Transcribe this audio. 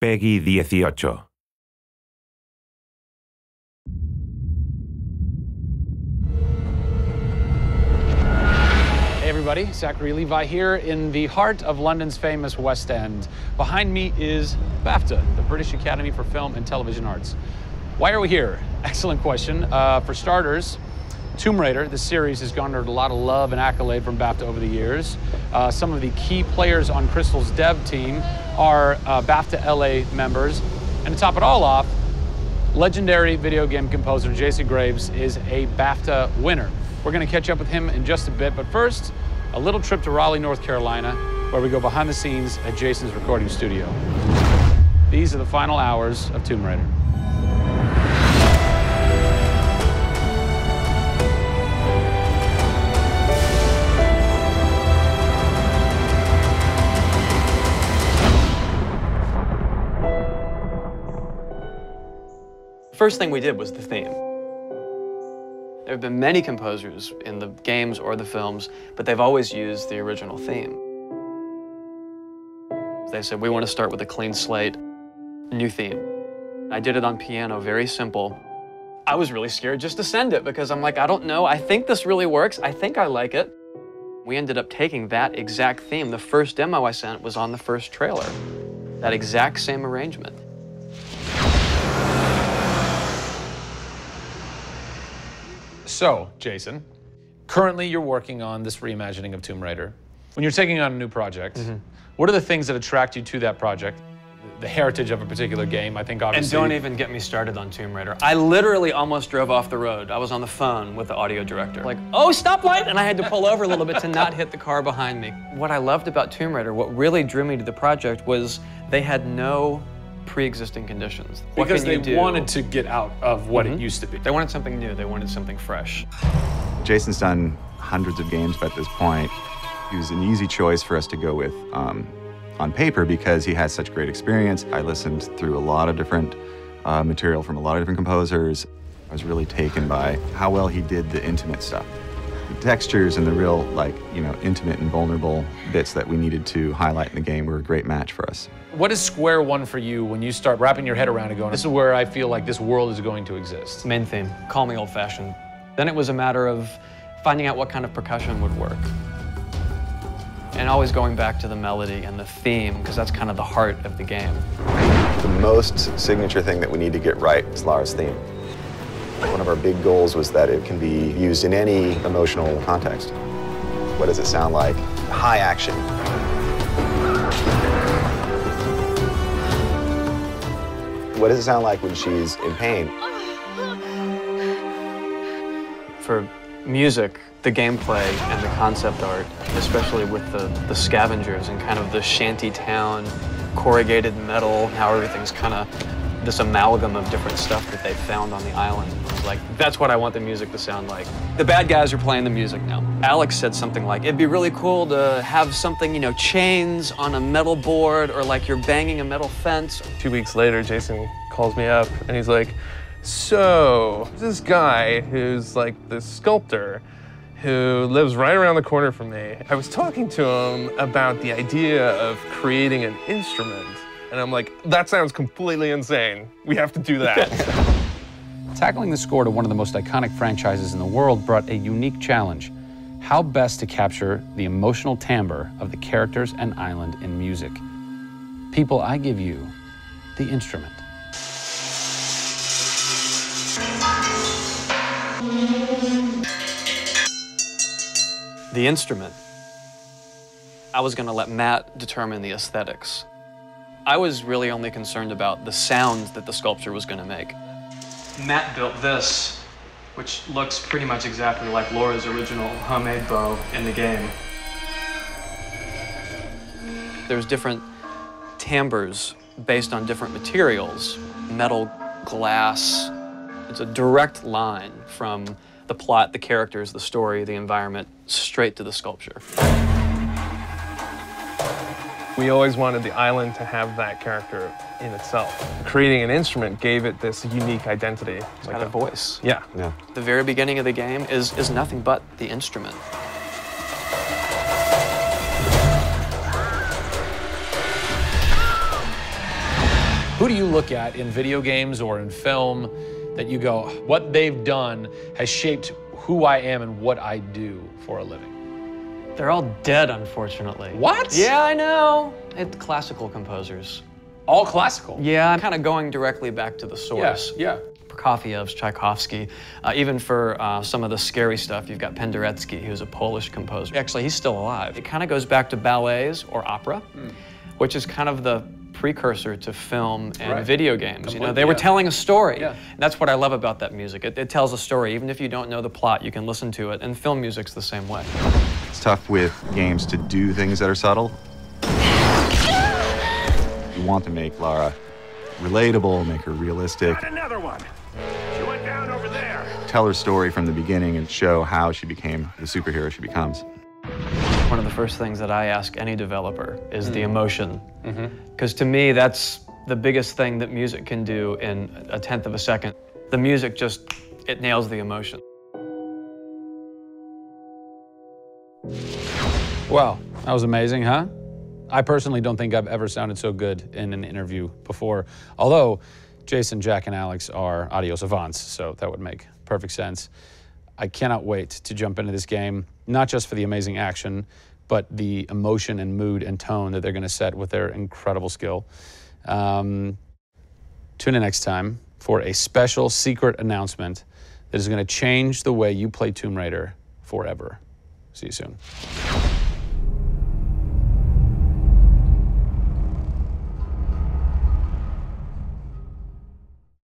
Peggy 18. Hey everybody, Zachary Levi here in the heart of London's famous West End. Behind me is BAFTA, the British Academy for Film and Television Arts. Why are we here? Excellent question. For starters, Tomb Raider, the series, has garnered a lot of love and accolade from BAFTA over the years. Some of the key players on Crystal's dev team are BAFTA LA members. And to top it all off, legendary video game composer Jason Graves is a BAFTA winner. We're going to catch up with him in just a bit, but first, a little trip to Raleigh, North Carolina, where we go behind the scenes at Jason's recording studio. These are the final hours of Tomb Raider. First thing we did was the theme. There have been many composers in the games or the films, but they've always used the original theme. They said, we want to start with a clean slate, new theme. I did it on piano, very simple. I was really scared just to send it because I'm like, I don't know, I think this really works, I think I like it. We ended up taking that exact theme. The first demo I sent was on the first trailer. That exact same arrangement. So, Jason, currently you're working on this reimagining of Tomb Raider. When you're taking on a new project, what are the things that attract you to that project? The heritage of a particular game, I think, obviously. And don't even get me started on Tomb Raider. I literally almost drove off the road. I was on the phone with the audio director. Like, oh, stoplight! And I had to pull over a little bit to not hit the car behind me. What I loved about Tomb Raider, what really drew me to the project was they had no pre-existing conditions. Because they wanted to get out of what it used to be. They wanted something new. They wanted something fresh. Jason's done hundreds of games by this point. He was an easy choice for us to go with on paper because he has such great experience. I listened through a lot of different material from a lot of different composers. I was really taken by how well he did the intimate stuff. The textures and the real, intimate and vulnerable bits that we needed to highlight in the game were a great match for us. What is square one for you when you start wrapping your head around it going, this is where I feel like this world is going to exist? Main theme, call me old-fashioned. Then it was a matter of finding out what kind of percussion would work. And always going back to the melody and the theme, because that's kind of the heart of the game. The most signature thing that we need to get right is Lara's theme. One of our big goals was that it can be used in any emotional context. What does it sound like? High action. What does it sound like when she's in pain? For music, the gameplay and the concept art, especially with the scavengers and kind of the shanty town, corrugated metal, how everything's kind of this amalgam of different stuff that they found on the island. I was like, that's what I want the music to sound like. The bad guys are playing the music now. Alex said something like, it'd be really cool to have something, chains on a metal board or like you're banging a metal fence. 2 weeks later, Jason calls me up and he's like, so this guy who's like the sculptor who lives right around the corner from me, I was talking to him about the idea of creating an instrument. And I'm like, that sounds completely insane. We have to do that. Tackling the score to one of the most iconic franchises in the world brought a unique challenge. How best to capture the emotional timbre of the characters and island in music? People, I give you the instrument. The instrument. I was gonna let Matt determine the aesthetics. I was really only concerned about the sounds that the sculpture was gonna make. Matt built this, which looks pretty much exactly like Laura's original homemade bow in the game. There's different timbres based on different materials, metal, glass. It's a direct line from the plot, the characters, the story, the environment, straight to the sculpture. We always wanted the island to have that character in itself. Creating an instrument gave it this unique identity. It's got a voice. Yeah. The very beginning of the game is nothing but the instrument. Who do you look at in video games or in film that you go, what they've done has shaped who I am and what I do for a living? They're all dead, unfortunately. What? Yeah, I know. It's classical composers. All classical? Yeah, I'm kind of going directly back to the source. Yeah. Prokofiev's, Tchaikovsky. Even for some of the scary stuff, you've got Penderecki, who's a Polish composer. Actually, he's still alive. It kind of goes back to ballets or opera, which is kind of the precursor to film and video games. You know, they were telling a story. And that's what I love about that music. It tells a story. Even if you don't know the plot, you can listen to it. And film music's the same way. It's tough with games to do things that are subtle. You want to make Lara relatable, make her realistic. Got another one. She went down over there. Tell her story from the beginning and show how she became the superhero she becomes. One of the first things that I ask any developer is the emotion. Because to me, that's the biggest thing that music can do in a tenth of a second. The music just, it nails the emotion. Wow, that was amazing, huh? I personally don't think I've ever sounded so good in an interview before, although Jason, Jack, and Alex are audio savants, so that would make perfect sense. I cannot wait to jump into this game, not just for the amazing action, but the emotion and mood and tone that they're going to set with their incredible skill. Tune in next time for a special secret announcement that is going to change the way you play Tomb Raider forever. See you soon.